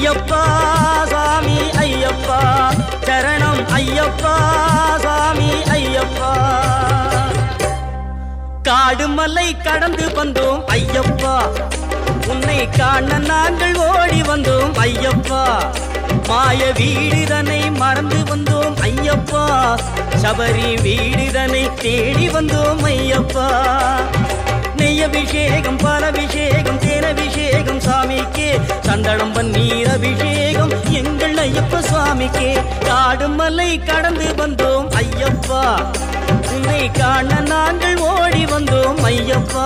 ஐயப்பா சாமி ஐயப்பா சரணம் ஐயப்பா சாமி ஐயப்பா காடு மலை கடந்து வந்தோம் ஐயப்பா உன்னை காண நாங்கள் ஓடி வந்தோம் ஐயப்பா மாய வீடுதனை மறந்து வந்தோம் ஐயப்பா சபரி வீடுதனை தேடி வந்தோம் ஐயப்பா நெய்யபிஷேகம் பாலபிஷேகம் தேனபிஷேகம் சாமிக்கே சந்தனம் பன்னீர் அபிஷேகம் எங்கள் ஐயப்ப சுவாமிக்கே காடு மலை கடந்து வந்தோம் ஐயப்பா உன்னை காண நாங்கள் ஓடி வந்தோம் ஐயப்பா